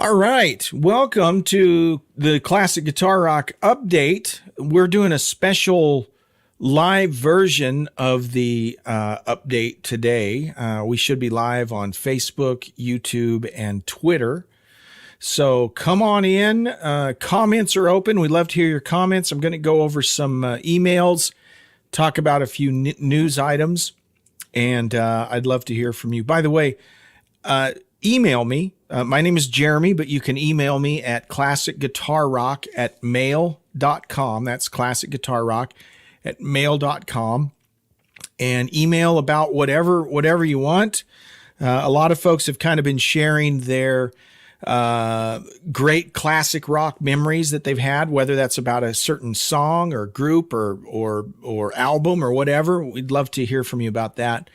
All right. Welcome to the Classic Guitar Rock update. We're doing a special live version of the update today. We should be live on Facebook, YouTube, and Twitter. So come on in. Comments are open. We'd love to hear your comments. I'm going to go over some emails, talk about a few news items, and I'd love to hear from you. By the way, email me. My name is Jeremy, but you can email me at classicguitarrock@mail.com. That's classicguitarrock@mail.com. And email about whatever you want. A lot of folks have kind of been sharing their great classic rock memories that they've had, whether that's about a certain song or group or album or whatever. We'd love to hear from you about that.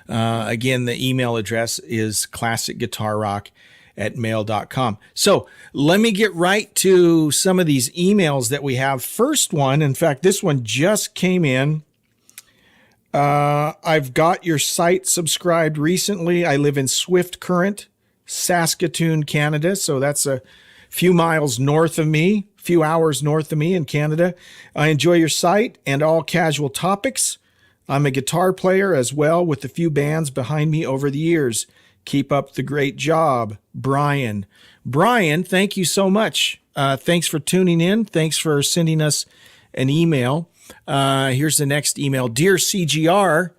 Again, the email address is classicguitarrock@mail.com. So let me get right to some of these emails that we have. First one, in fact, this one just came in. I've got your site subscribed recently. I live in Swift Current, Saskatoon, Canada. So that's a few miles north of me, a few hours north of me in Canada. I enjoy your site and all casual topics. I'm a guitar player as well, with a few bands behind me over the years. Keep up the great job, Brian. Brian, thank you so much. Thanks for tuning in. Thanks for sending us an email. Here's the next email. Dear CGR,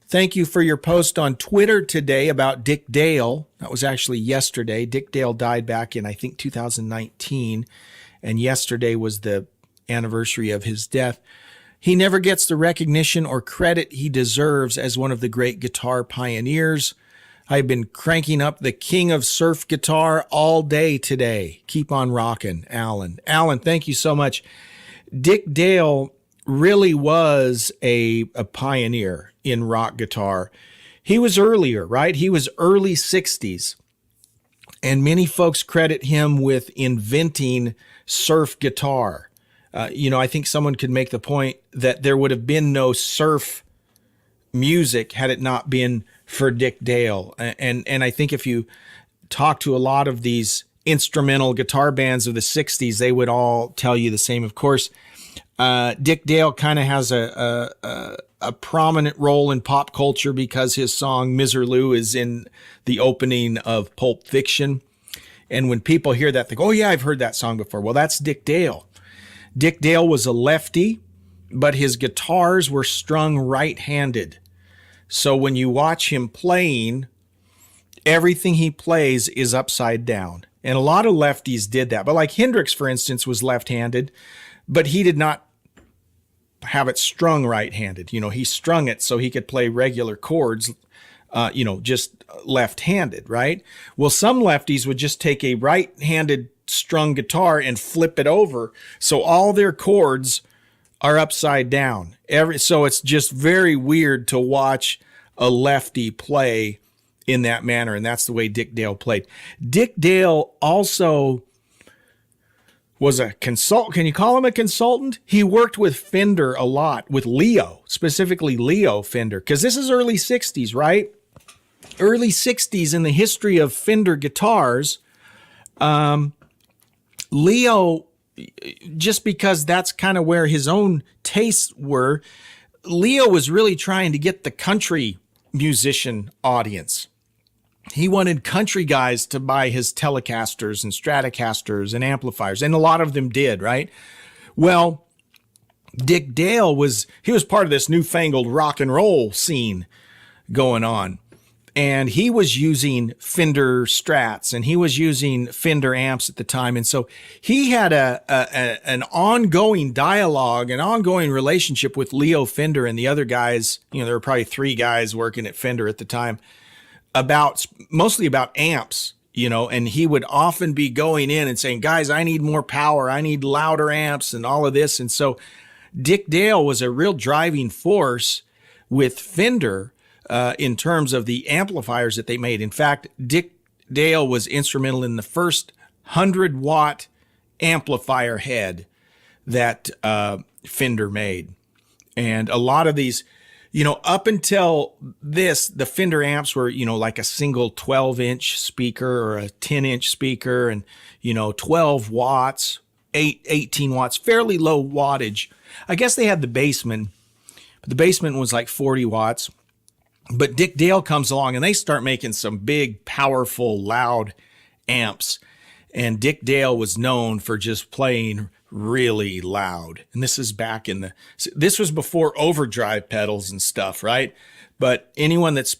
thank you for your post on Twitter today about Dick Dale. That was actually yesterday. Dick Dale died back in, I think, 2019, and yesterday was the anniversary of his death. He never gets the recognition or credit he deserves as one of the great guitar pioneers. I've been cranking up the king of surf guitar all day today. Keep on rocking, Alan. Alan, thank you so much. Dick Dale really was a pioneer in rock guitar. He was earlier, right? He was early 60s. And many folks credit him with inventing surf guitar. I think someone could make the point that there would have been no surf music had it not been for Dick Dale. And I think if you talk to a lot of these instrumental guitar bands of the 60s, they would all tell you the same. Of course, Dick Dale kind of has a prominent role in pop culture because his song Miserlou is in the opening of Pulp Fiction. And when people hear that, they go, oh yeah, I've heard that song before. Well, that's Dick Dale. Dick Dale was a lefty, but his guitars were strung right-handed. So when you watch him playing, everything he plays is upside down. And a lot of lefties did that. But like Hendrix, for instance, was left-handed, but he did not have it strung right-handed. He strung it so he could play regular chords, just left-handed, right? Well, some lefties would just take a right-handed strung guitar and flip it over, so all their chords are upside down. So it's just very weird to watch a lefty play in that manner, and that's the way Dick Dale played. Dick Dale also was a consultant. Can you call him a consultant? He worked with Fender a lot, with Leo, specifically Leo Fender, because this is early 60s, right? Early 60s in the history of Fender guitars. Leo, just because that's kind of where his own tastes were, Leo was really trying to get the country musician audience. He wanted country guys to buy his Telecasters and Stratocasters and amplifiers, and a lot of them did, right? Well, Dick Dale was part of this newfangled rock and roll scene going on. And he was using Fender Strats and he was using Fender amps at the time. And so he had an ongoing dialogue, an ongoing relationship with Leo Fender and the other guys. There were probably 3 guys working at Fender at the time, mostly about amps, and he would often be going in and saying, guys, I need more power. I need louder amps and all of this. And so Dick Dale was a real driving force with Fender in terms of the amplifiers that they made. In fact, Dick Dale was instrumental in the first 100-watt amplifier head that Fender made. And a lot of these Up until this, the Fender amps were, like a single 12-inch speaker or a 10-inch speaker and, 12 watts, 18 watts, fairly low wattage. I guess they had the Bassman, but the Bassman was like 40 watts. But Dick Dale comes along and they start making some big, powerful, loud amps. And Dick Dale was known for just playing really loud. And this is this was before overdrive pedals and stuff, right? But anyone that's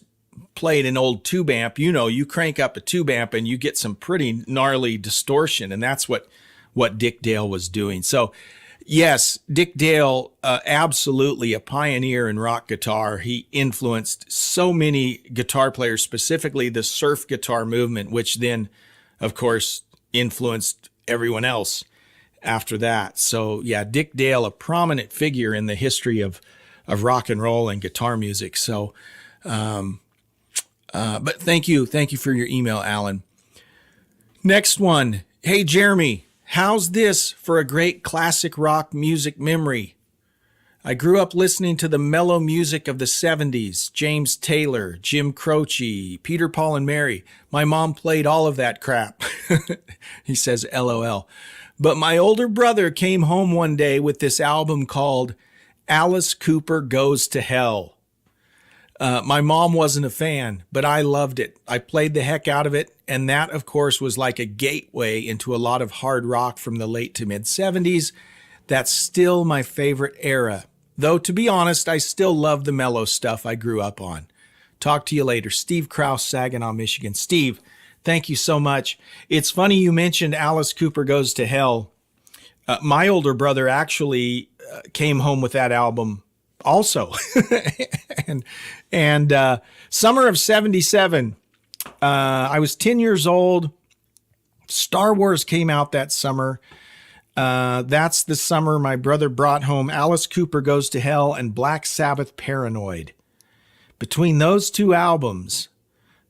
played an old tube amp, you crank up a tube amp and you get some pretty gnarly distortion. And that's what Dick Dale was doing. So yes, Dick Dale, absolutely a pioneer in rock guitar. He influenced so many guitar players, specifically the surf guitar movement, which then, of course, influenced everyone else after that. So yeah, Dick Dale, a prominent figure in the history of rock and roll and guitar music. So, but thank you for your email, Alan. Next one. Hey, Jeremy, how's this for a great classic rock music memory? I grew up listening to the mellow music of the 70s, James Taylor, Jim Croce, Peter, Paul, and Mary. My mom played all of that crap. He says, LOL. But my older brother came home one day with this album called Alice Cooper Goes to Hell. My mom wasn't a fan, but I loved it. I played the heck out of it. And that, of course, was like a gateway into a lot of hard rock from the late to mid 70s. That's still my favorite era. Though, to be honest, I still love the mellow stuff I grew up on. Talk to you later. Steve Krause, Saginaw, Michigan. Steve, thank you so much. It's funny you mentioned Alice Cooper Goes to Hell. My older brother actually came home with that album also. and summer of 77, I was 10 years old. Star Wars came out that summer. That's the summer my brother brought home Alice Cooper Goes to Hell and Black Sabbath Paranoid. Between those two albums,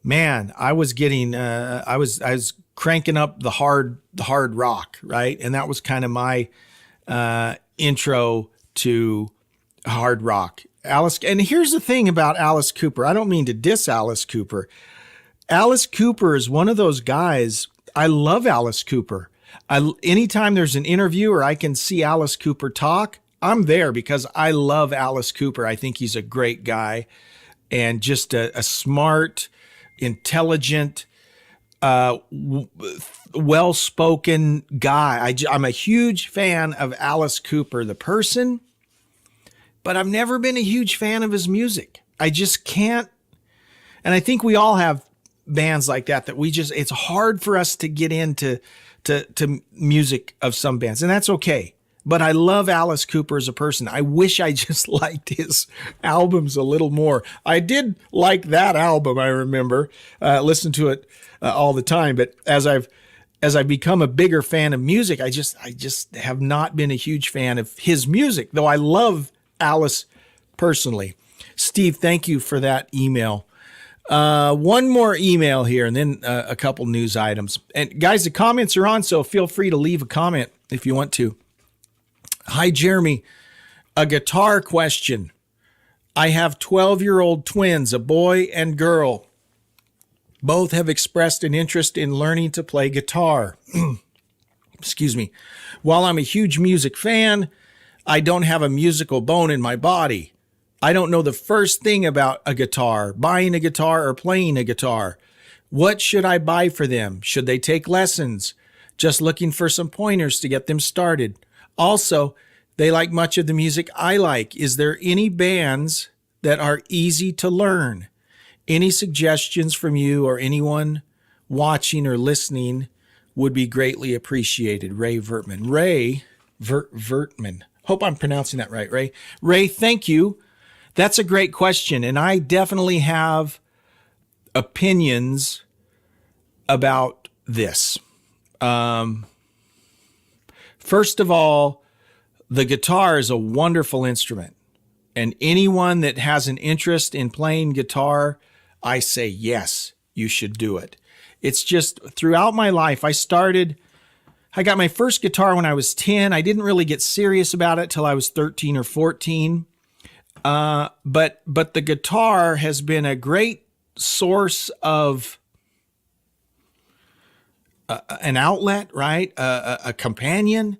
man, I was getting, I was cranking up the hard rock, right? And that was kind of my intro to hard rock. And here's the thing about Alice Cooper. I don't mean to diss Alice Cooper. Alice Cooper is one of those guys. I love Alice Cooper. Anytime there's an interview or I can see Alice Cooper talk, I'm there because I love Alice Cooper. I think he's a great guy and just a smart, intelligent, well-spoken guy. I'm a huge fan of Alice Cooper, the person, but I've never been a huge fan of his music. I just can't. And I think we all have bands like that it's hard for us to get into to music of some bands, and that's okay. But I love Alice Cooper as a person. I wish I just liked his albums a little more. I did like that album, I remember. Listen to it all the time. But as I've become a bigger fan of music, I just have not been a huge fan of his music, though I love Alice personally. Steve, thank you for that email. One more email here and then a couple news items. And guys, the comments are on, so feel free to leave a comment if you want to. Hi, Jeremy. A guitar question. I have 12-year-old twins, a boy and girl. Both have expressed an interest in learning to play guitar. Excuse me. While I'm a huge music fan, I don't have a musical bone in my body. I don't know the first thing about a guitar, buying a guitar or playing a guitar. What should I buy for them? Should they take lessons? Just looking for some pointers to get them started. Also, they like much of the music I like. Is there any bands that are easy to learn? Any suggestions from you or anyone watching or listening would be greatly appreciated. Ray Vertman. Vertman. Hope I'm pronouncing that right, Ray. Ray, thank you. That's a great question, and I definitely have opinions about this. First of all, the guitar is a wonderful instrument, and anyone that has an interest in playing guitar, I say yes, you should do it. It's just throughout my life, I got my first guitar when I was 10. I didn't really get serious about it till I was 13 or 14. But the guitar has been a great source of an outlet, right? A companion.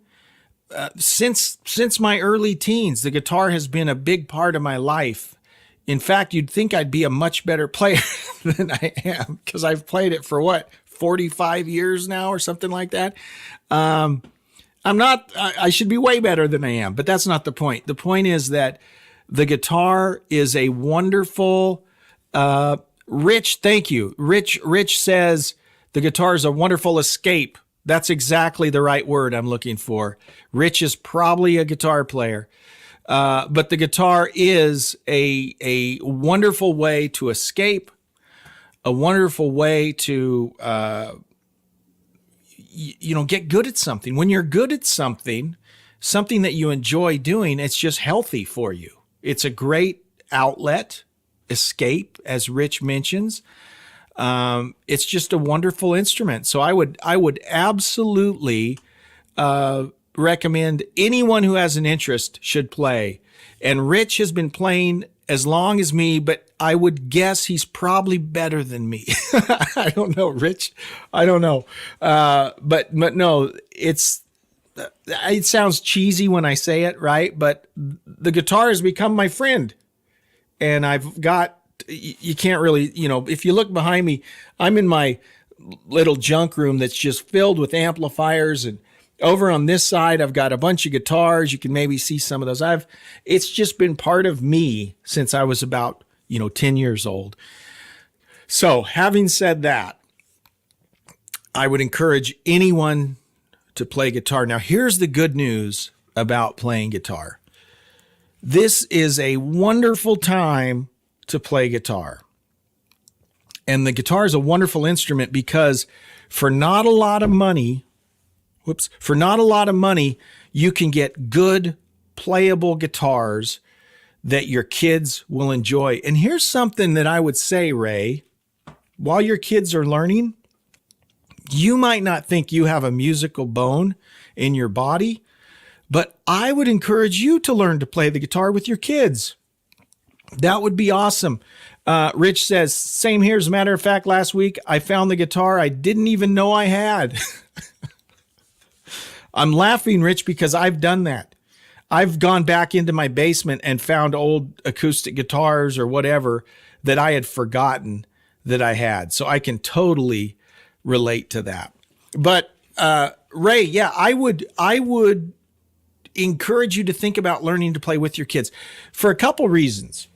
Since my early teens, the guitar has been a big part of my life. In fact, you'd think I'd be a much better player than I am, because I've played it for 45 years now or something like that. I'm not, I should be way better than I am, but that's not the point. The point is that the guitar is a wonderful, Rich, thank you. Rich says the guitar is a wonderful escape. That's exactly the right word I'm looking for. Rich is probably a guitar player. But the guitar is a wonderful way to escape, a wonderful way to, get good at something. When you're good at something that you enjoy doing, it's just healthy for you. It's a great outlet, escape, as Rich mentions. It's just a wonderful instrument. So I would absolutely, recommend anyone who has an interest should play. And Rich has been playing as long as me, but I would guess he's probably better than me. I don't know, Rich. I don't know. But no, it sounds cheesy when I say it, right? But the guitar has become my friend. And you can't really, if you look behind me, I'm in my little junk room that's just filled with amplifiers, and over on this side, I've got a bunch of guitars. You can maybe see some of those. It's just been part of me since I was about, 10 years old. So having said that, I would encourage anyone to play guitar. Now, here's the good news about playing guitar. This is a wonderful time to play guitar. And the guitar is a wonderful instrument because for not a lot of money, you can get good playable guitars that your kids will enjoy. And here's something that I would say, Ray, while your kids are learning, you might not think you have a musical bone in your body, but I would encourage you to learn to play the guitar with your kids. That would be awesome. Rich says, same here. As a matter of fact, last week I found the guitar I didn't even know I had. I'm laughing, Rich, because I've done that. I've gone back into my basement and found old acoustic guitars or whatever that I had forgotten that I had. So I can totally relate to that. But Ray, yeah, I would encourage you to think about learning to play with your kids for a couple reasons.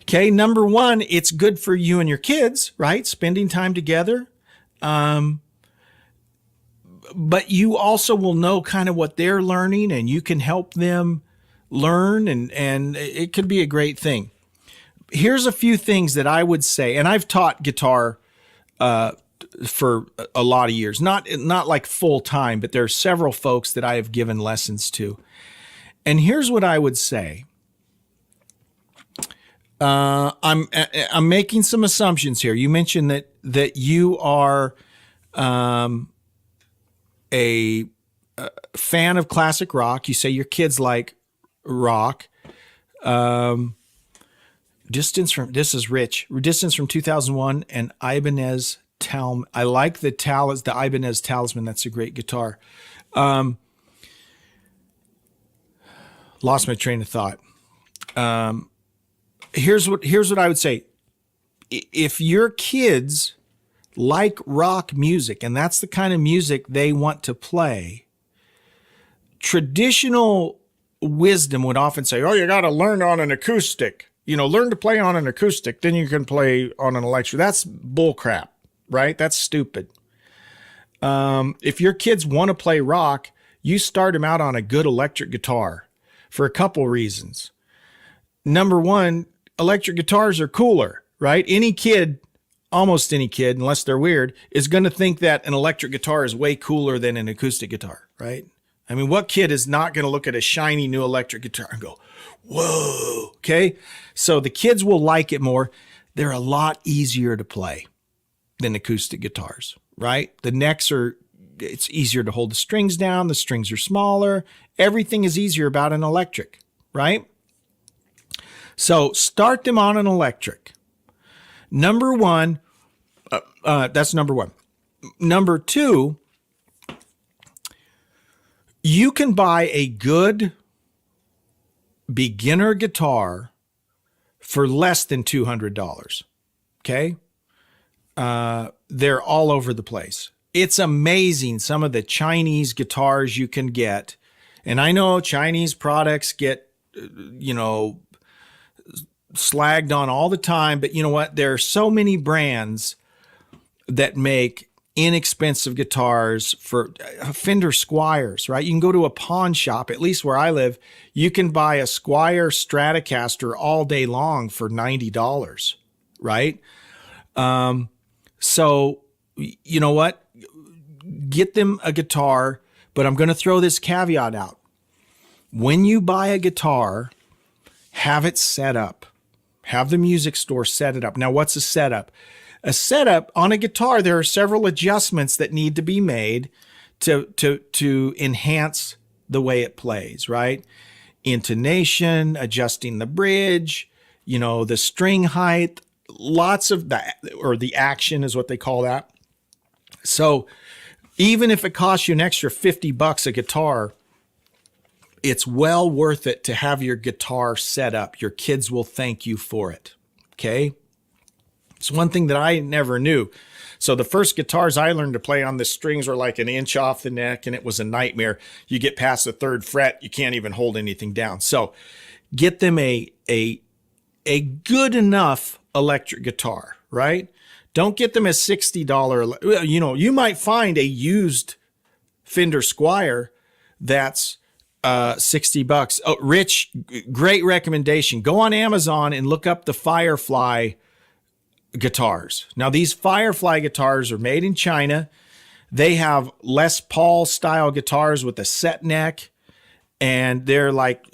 Okay, number one, it's good for you and your kids, right? Spending time together. But you also will know kind of what they're learning, and you can help them learn, and it could be a great thing. Here's a few things that I would say, and I've taught guitar for a lot of years, not like full time, but there are several folks that I have given lessons to. And here's what I would say. I'm making some assumptions here. You mentioned that you are a fan of classic rock. You say your kids like rock. This is Rich. Distance from 2001 and Ibanez Talisman. I like the Ibanez Talisman. That's a great guitar. Lost my train of thought. Here's what I would say. If your kids like rock music, and that's the kind of music they want to play, traditional wisdom would often say, oh, you got to learn on an acoustic. Learn to play on an acoustic, then you can play on an electric. That's bull crap, right? That's stupid. If your kids want to play rock, you start them out on a good electric guitar for a couple reasons. Number one, electric guitars are cooler, right? Almost any kid, unless they're weird, is going to think that an electric guitar is way cooler than an acoustic guitar, right? I mean, what kid is not going to look at a shiny new electric guitar and go, whoa, okay? So the kids will like it more. They're a lot easier to play than acoustic guitars, right? It's easier to hold the strings down. The strings are smaller. Everything is easier about an electric, right? So start them on an electric. Number one, that's number one. Number two, you can buy a good beginner guitar for less than $200. Okay. They're all over the place. It's amazing some of the Chinese guitars you can get. And I know Chinese products get, slagged on all the time, but you know what? There are so many brands that make inexpensive guitars for Fender Squiers, right? You can go to a pawn shop, at least where I live, you can buy a Squier Stratocaster all day long for $90, right? So you know what? Get them a guitar, but I'm going to throw this caveat out. When you buy a guitar, have it set up. Have the music store set it up. Now, what's a setup? A setup on a guitar, there are several adjustments that need to be made to enhance the way it plays, right? Intonation, adjusting the bridge, the string height, lots of that, or the action is what they call that. So even if it costs you an extra $50 a guitar, it's well worth it to have your guitar set up. Your kids will thank you for it. Okay. It's one thing that I never knew. So the first guitars I learned to play on, the strings were like an inch off the neck, and it was a nightmare. You get past the third fret, you can't even hold anything down. So get them a good enough electric guitar, right? Don't get them a $60. You might find a used Fender Squier that's $60. Oh, Rich, great recommendation. Go on Amazon and look up the Firefly guitars. Now, these Firefly guitars are made in China. They have Les Paul style guitars with a set neck, and they're like,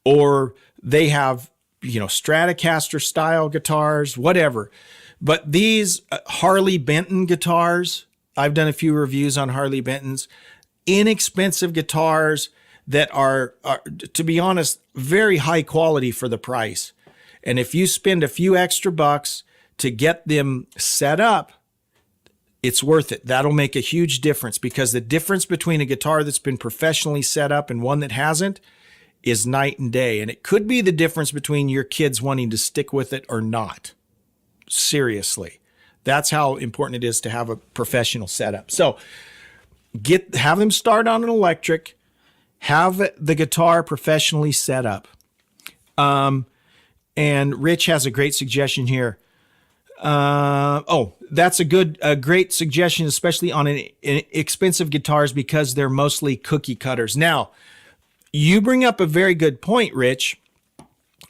or they have, Stratocaster style guitars, whatever. But these Harley Benton guitars, I've done a few reviews on Harley Bentons, inexpensive guitars that are, to be honest, very high quality for the price. And if you spend a few extra bucks to get them set up, it's worth it. That'll make a huge difference, because the difference between a guitar that's been professionally set up and one that hasn't is night and day. And it could be the difference between your kids wanting to stick with it or not. Seriously. That's how important it is to have a professional setup. So have them start on an electric, have the guitar professionally set up. And Rich has a great suggestion here. That's a great suggestion, especially on an expensive guitars, because they're mostly cookie cutters. Now, you bring up a very good point, Rich,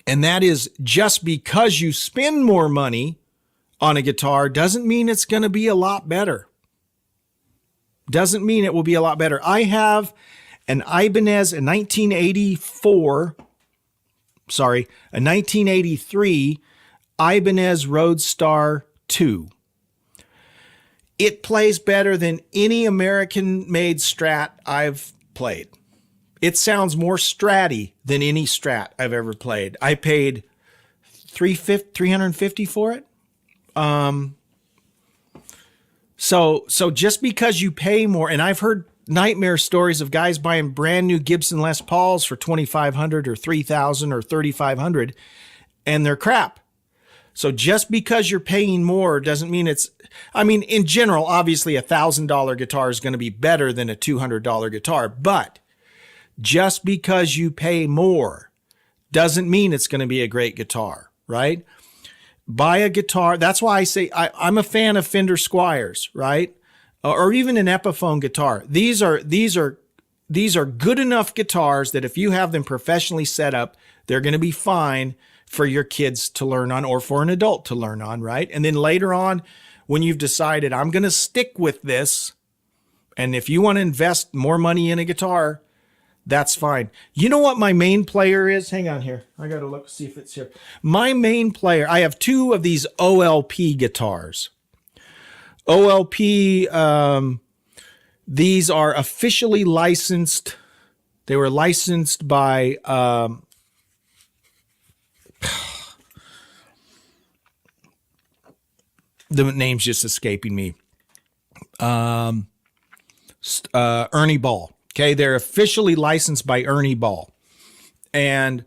and that is, just because you spend more money on a guitar doesn't mean it's going to be a lot better. Doesn't mean it will be a lot better. I have an Ibanez, a 1983 Ibanez Roadstar 2. It plays better than any American-made Strat I've played. It sounds more Stratty than any Strat I've ever played. I paid $350 for it. So just because you pay more, and I've heard nightmare stories of guys buying brand new Gibson Les Pauls for $2,500 or $3,000 or $3,500, and they're crap. So just because you're paying more doesn't mean in general, obviously a $1,000 guitar is going to be better than a $200 guitar, but just because you pay more doesn't mean it's going to be a great guitar, right? Buy a guitar. That's why I say I'm a fan of Fender Squiers, right? Or even an Epiphone guitar. These are good enough guitars that if you have them professionally set up, they're going to be fine for your kids to learn on, or for an adult to learn on, right? And then later on, when you've decided, I'm going to stick with this, and if you want to invest more money in a guitar, that's fine. You know what my main player is? Hang on here. I got to look, see if it's here. My main player, I have two of these OLP guitars. OLP, these are officially licensed. They were licensed by The name's just escaping me. Ernie Ball. Okay, they're officially licensed by Ernie Ball. And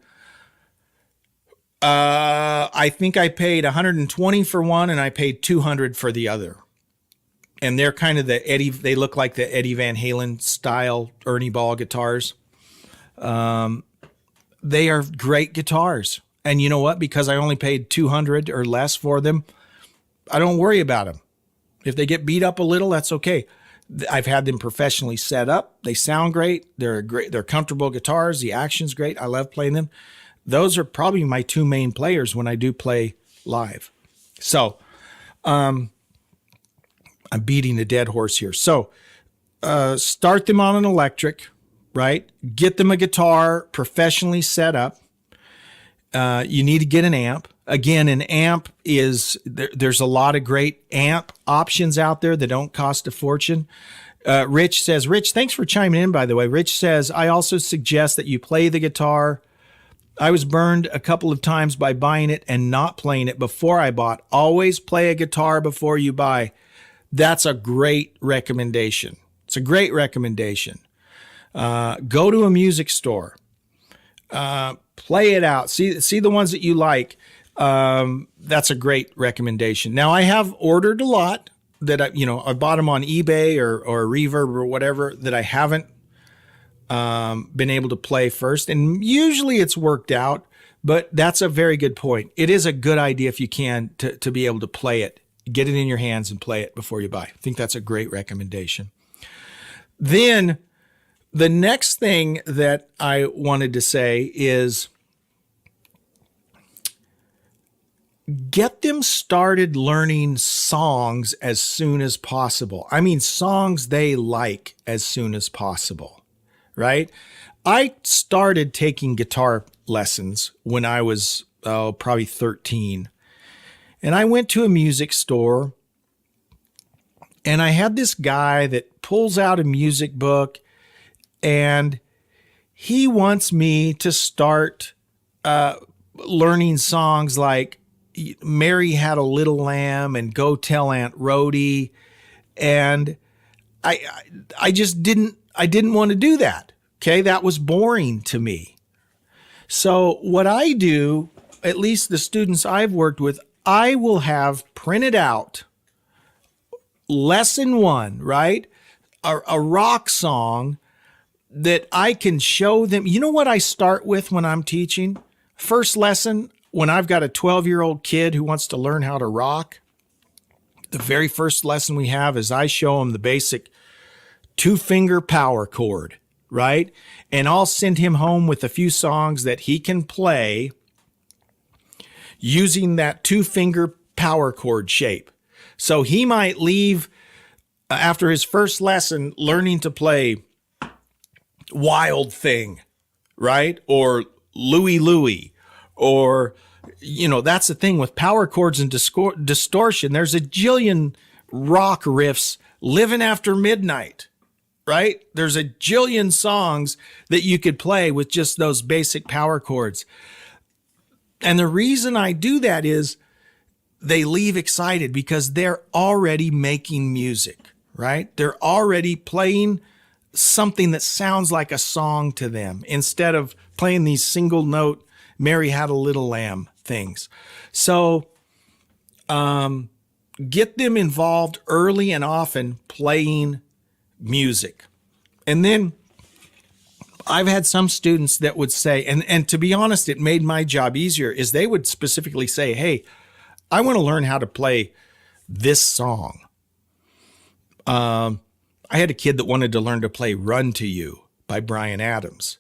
I think I paid $120 for one and I paid $200 for the other. And they're kind of they look like the Eddie Van Halen style Ernie Ball guitars. They are great guitars. And you know what? Because I only paid $200 or less for them, I don't worry about them. If they get beat up a little, that's okay. I've had them professionally set up. They sound great. They're comfortable guitars. The action's great. I love playing them. Those are probably my two main players when I do play live. So, I'm beating a dead horse here. So, start them on an electric, right? Get them a guitar professionally set up. You need to get an amp. Again, an amp there's a lot of great amp options out there that don't cost a fortune. Rich says, Rich, thanks for chiming in, by the way. Rich says, I also suggest that you play the guitar. I was burned a couple of times by buying it and not playing it before I bought. Always play a guitar before you buy. That's a great recommendation. It's a great recommendation. Go to a music store. Play it out. See the ones that you like. That's a great recommendation. Now I have ordered a lot that I bought them on eBay or Reverb or whatever that I haven't been able to play first. And usually it's worked out, but that's a very good point. It is a good idea if you can to be able to play it, get it in your hands and play it before you buy. I think that's a great recommendation. Then the next thing that I wanted to say is get them started learning songs as soon as possible. I mean, songs they like as soon as possible, right? I started taking guitar lessons when I was probably 13. And I went to a music store and I had this guy that pulls out a music book and he wants me to start learning songs like Mary Had a Little Lamb and Go Tell Aunt Rhody. And I just didn't want to do that. Okay. That was boring to me. So what I do, at least the students I've worked with, I will have printed out lesson one, right? A rock song that I can show them. You know what I start with when I'm teaching? First lesson, when I've got a 12-year-old kid who wants to learn how to rock, the very first lesson we have is I show him the basic 2-finger power chord, right? And I'll send him home with a few songs that he can play using that 2-finger power chord shape. So he might leave after his first lesson learning to play Wild Thing, right? Or Louie Louie, or, that's the thing with power chords and distortion. There's a jillion rock riffs, Living After Midnight, right? There's a jillion songs that you could play with just those basic power chords. And the reason I do that is they leave excited because they're already making music, right? They're already playing something that sounds like a song to them instead of playing these single note Mary Had a Little Lamb things. So get them involved early and often playing music. And then I've had some students that would say, and to be honest, it made my job easier, is they would specifically say, hey, I want to learn how to play this song. I had a kid that wanted to learn to play Run to You by Bryan Adams.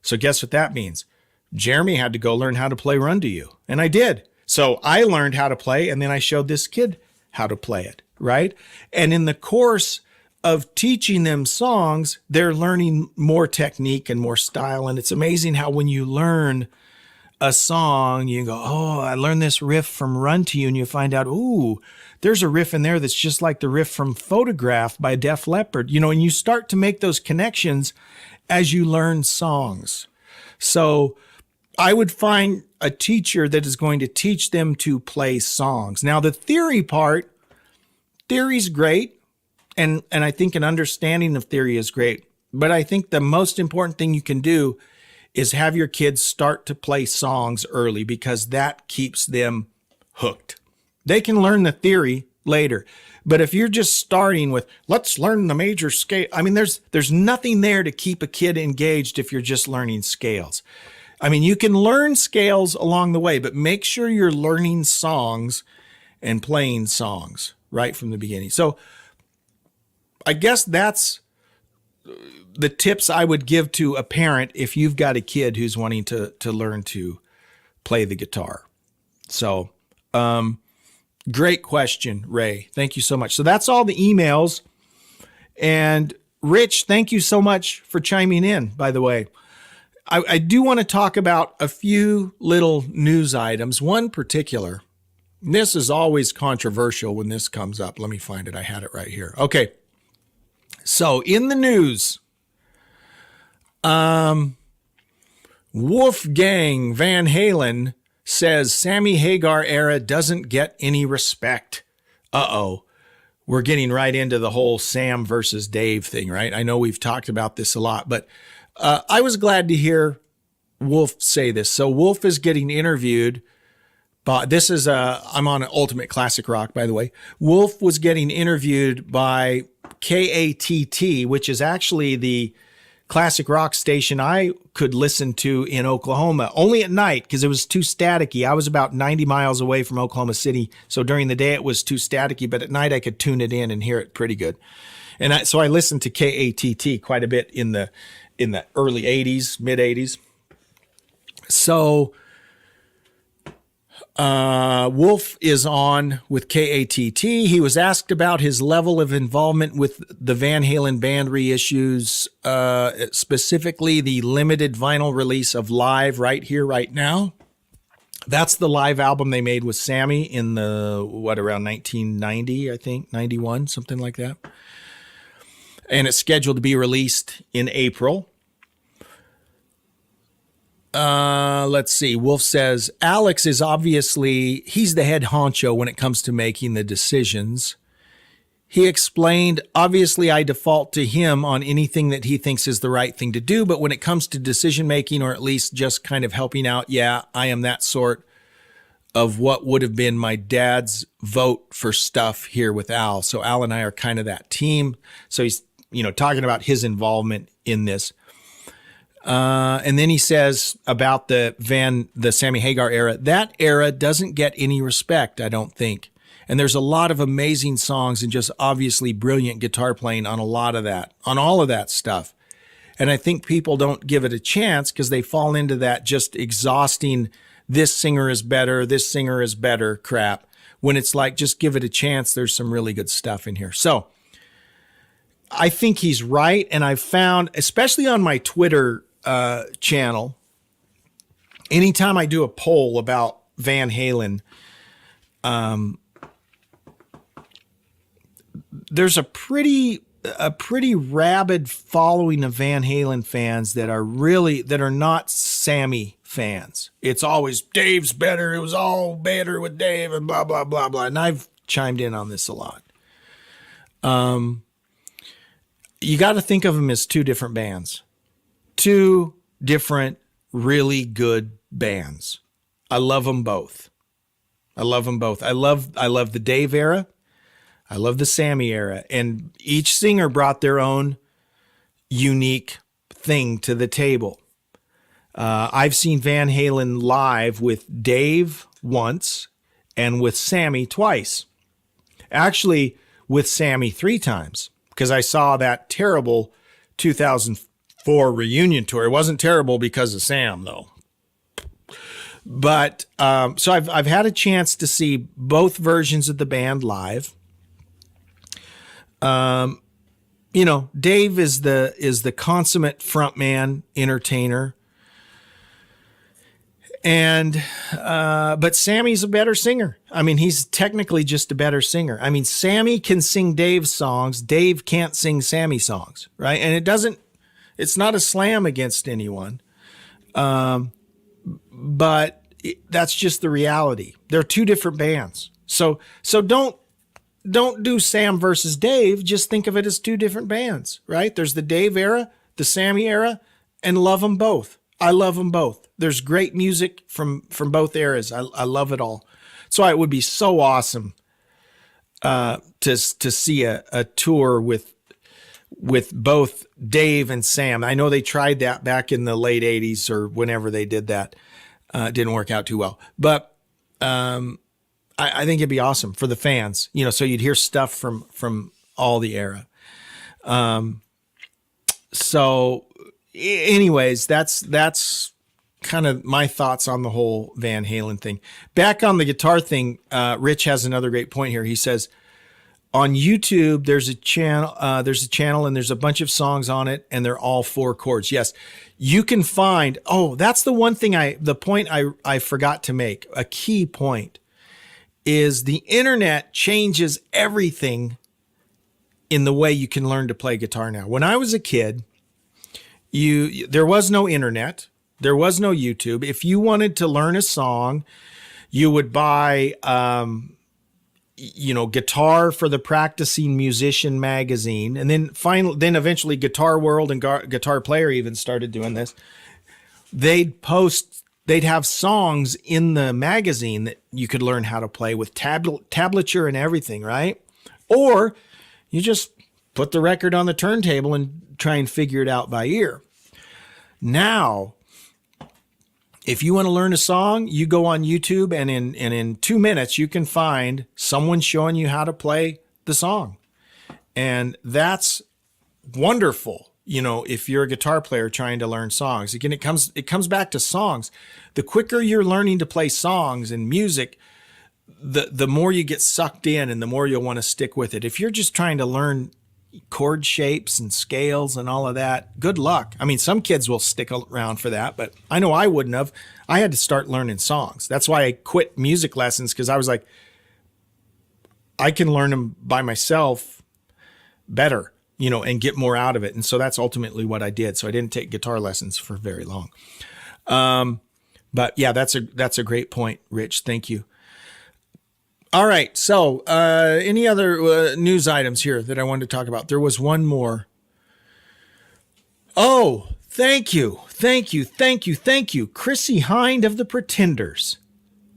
So guess what that means? Jeremy had to go learn how to play Run to You. And I did. So I learned how to play, and then I showed this kid how to play it, right? And in the course of teaching them songs, they're learning more technique and more style. And it's amazing how when you learn a song, you go, oh, I learned this riff from Run to You. And you find out, ooh, there's a riff in there that's just like the riff from Photograph by Def Leppard, and you start to make those connections as you learn songs. So I would find a teacher that is going to teach them to play songs. Now, the theory's great. And I think an understanding of theory is great. But I think the most important thing you can do is have your kids start to play songs early, because that keeps them hooked. They can learn the theory later. But if you're just starting with, let's learn the major scale, I mean, there's nothing there to keep a kid engaged if you're just learning scales. I mean, you can learn scales along the way, but make sure you're learning songs and playing songs right from the beginning. So I guess that's the tips I would give to a parent if you've got a kid who's wanting to learn to play the guitar. So, great question, Ray. Thank you so much. So that's all the emails. And Rich, thank you so much for chiming in, by the way. I do want to talk about a few little news items. One particular, this is always controversial when this comes up. Let me find it. I had it right here. Okay. So in the news, Wolfgang Van Halen says Sammy Hagar era doesn't get any respect. Uh-oh. We're getting right into the whole Sam versus Dave thing, right? I know we've talked about this a lot, but I was glad to hear Wolf say this. So Wolf is getting interviewed. But this is I'm on Ultimate Classic Rock, by the way. Wolf was getting interviewed by KATT, which is actually the classic rock station I could listen to in Oklahoma, only at night because it was too staticky. I was about 90 miles away from Oklahoma City, so during the day it was too staticky, but at night I could tune it in and hear it pretty good. And so I listened to KATT quite a bit in the early 80s, mid 80s. So Wolf is on with KATT. He was asked about his level of involvement with the Van Halen band reissues, specifically the limited vinyl release of Live Right Here, Right Now. That's the live album they made with Sammy in around 1990, I think, 91, something like that. And it's scheduled to be released in April. Let's see. Wolf says, Alex is obviously, he's the head honcho when it comes to making the decisions. He explained, obviously I default to him on anything that he thinks is the right thing to do, but when it comes to decision making, or at least just kind of helping out, yeah, I am that sort of what would have been my dad's vote for stuff here with Al. So Al and I are kind of that team. So he's, talking about his involvement in this. And then he says about the Sammy Hagar era, that era doesn't get any respect, I don't think. And there's a lot of amazing songs and just obviously brilliant guitar playing on on all of that stuff. And I think people don't give it a chance because they fall into that just exhausting, this singer is better crap. When it's like, just give it a chance. There's some really good stuff in here. So I think he's right. And I've found, especially on my Twitter channel, anytime I do a poll about Van Halen, there's a pretty rabid following of Van Halen fans that are not Sammy fans. It's always Dave's better. It was all better with Dave and blah, blah, blah, blah. And I've chimed in on this a lot. You got to think of them as two different bands. Two different, really good bands. I love them both. I love the Dave era. I love the Sammy era. And each singer brought their own unique thing to the table. I've seen Van Halen live with Dave once and with Sammy twice. Actually, with Sammy 3 times, because I saw that terrible 2004 reunion tour. It wasn't terrible because of Sam, though. But so I've had a chance to see both versions of the band live. Dave is the consummate frontman, entertainer. And, but Sammy's a better singer. I mean, he's technically just a better singer. I mean, Sammy can sing Dave's songs. Dave can't sing Sammy songs, right? And it's not a slam against anyone. but that's just the reality. They're two different bands. So don't do Sam versus Dave. Just think of it as two different bands, right? There's the Dave era, the Sammy era, and love them both. I love them both. There's great music from both eras. I love it all. So it would be so awesome to see a tour with both Dave and Sam. I know they tried that back in the late 80s or whenever they did that. It didn't work out too well. But I think it'd be awesome for the fans, so you'd hear stuff from all the era. So anyways, that's kind of my thoughts on the whole Van Halen thing. Back on the guitar thing, Rich has another great point here. He says, on YouTube, there's a channel and there's a bunch of songs on it and they're all 4 chords. Yes, you can find, that's the one thing the point I forgot to make. A key point is the internet changes everything in the way you can learn to play guitar now. When I was a kid, there was no internet. There was no YouTube. If you wanted to learn a song, you would buy, Guitar for the Practicing Musician magazine. And then eventually Guitar World and Guitar Player even started doing this. They'd have songs in the magazine that you could learn how to play with tablature and everything, right? Or you just put the record on the turntable and try and figure it out by ear. Now, if you want to learn a song, you go on YouTube and in 2 minutes, you can find someone showing you how to play the song. And that's wonderful. If you're a guitar player trying to learn songs, again, it comes back to songs. The quicker you're learning to play songs and music, the more you get sucked in and the more you'll want to stick with it. If you're just trying to learn chord shapes and scales and all of that, good luck. I mean, some kids will stick around for that, but I know I wouldn't have. I had to start learning songs. That's why I quit music lessons, because I was like, I can learn them by myself better, and get more out of it. And so that's ultimately what I did. So I didn't take guitar lessons for very long. But yeah, that's a great point, Rich. Thank you. All right. So any other news items here that I wanted to talk about? There was one more. Oh, thank you. Chrissie Hynde of the Pretenders.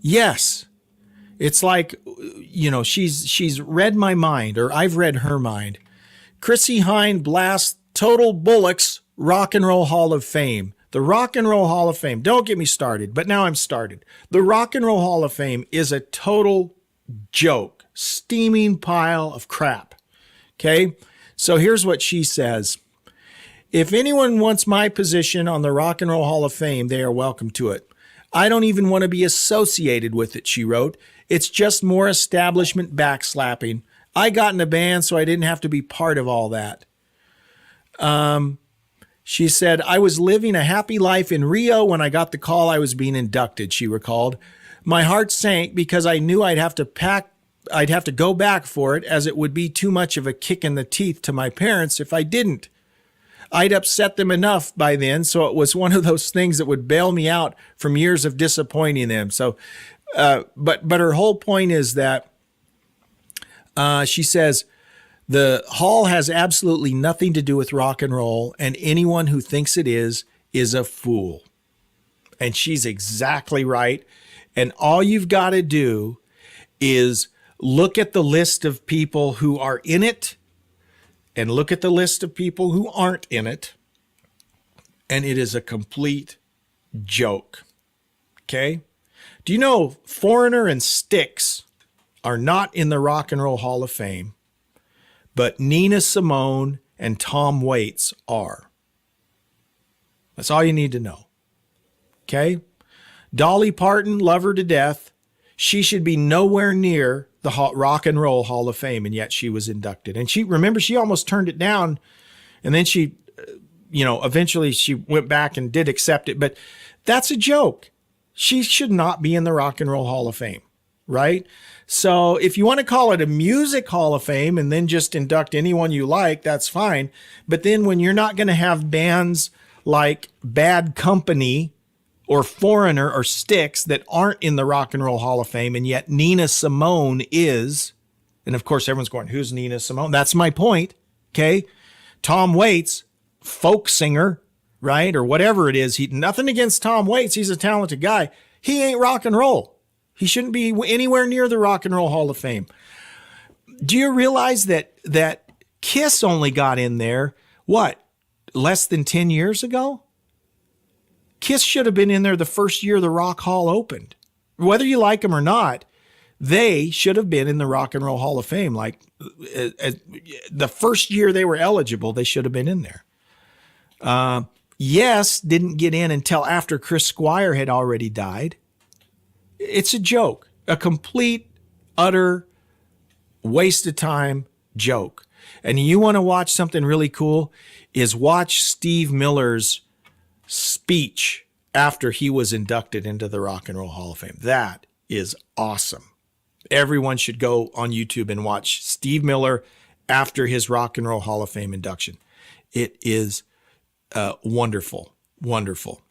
Yes. It's like, she's read my mind, or I've read her mind. Chrissie Hynde blasts Total Bullocks Rock and Roll Hall of Fame. The Rock and Roll Hall of Fame. Don't get me started, but now I'm started. The Rock and Roll Hall of Fame is a total joke, steaming pile of crap. Okay. So here's what she says. If anyone wants my position on the Rock and Roll Hall of Fame, they are welcome to it. I don't even want to be associated with it, she wrote. It's just more establishment backslapping. I got in a band, so I didn't have to be part of all that. She said, I was living a happy life in Rio when I got the call I was being inducted, she recalled. My heart sank because I knew I'd have to go back for it, as it would be too much of a kick in the teeth to my parents if I didn't. I'd upset them enough by then, so it was one of those things that would bail me out from years of disappointing them. So, but her whole point is that she says the hall has absolutely nothing to do with rock and roll, and anyone who thinks it is a fool. And she's exactly right. And all you've got to do is look at the list of people who are in it and look at the list of people who aren't in it. And it is a complete joke. Okay? Do you know Foreigner and Styx are not in the Rock and Roll Hall of Fame, but Nina Simone and Tom Waits are? That's all you need to know. Okay? Dolly Parton, love her to death. She should be nowhere near the Rock and Roll Hall of Fame, and yet she was inducted. And she almost turned it down, and then she, eventually she went back and did accept it. But that's a joke. She should not be in the Rock and Roll Hall of Fame, right? So if you want to call it a music Hall of Fame and then just induct anyone you like, that's fine. But then when you're not going to have bands like Bad Company or Foreigner or Styx that aren't in the Rock and Roll Hall of Fame, and yet Nina Simone is. And of course, everyone's going, who's Nina Simone? That's my point. Okay. Tom Waits, folk singer, right? Or whatever it is. Nothing against Tom Waits. He's a talented guy. He ain't rock and roll. He shouldn't be anywhere near the Rock and Roll Hall of Fame. Do you realize that Kiss only got in there, less than 10 years ago? Kiss should have been in there the first year the Rock Hall opened. Whether you like them or not, they should have been in the Rock and Roll Hall of Fame. Like the first year they were eligible, they should have been in there. Yes, didn't get in until after Chris Squire had already died. It's a joke, a complete, utter waste of time joke. And you want to watch something really cool is watch Steve Miller's speech after he was inducted into the Rock and Roll Hall of Fame. That is awesome. Everyone should go on YouTube and watch Steve Miller after his Rock and Roll Hall of Fame induction. It is wonderful, wonderful.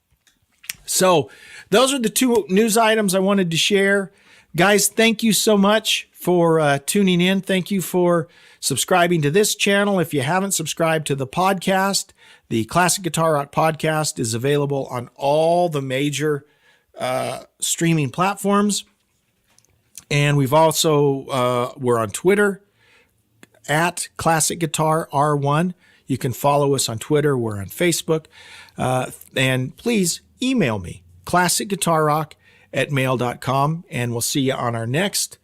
So those are the two news items I wanted to share. Guys, thank you so much for tuning in. Thank you for subscribing to this channel. If you haven't subscribed to the podcast, the Classic Guitar Rock podcast is available on all the major streaming platforms. And we've also, we're on Twitter at Classic Guitar R1. You can follow us on Twitter. We're on Facebook. And please email me, classicguitarrock@mail.com. And we'll see you on our next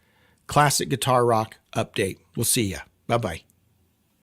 Classic Guitar Rock update. We'll see you. Bye-bye.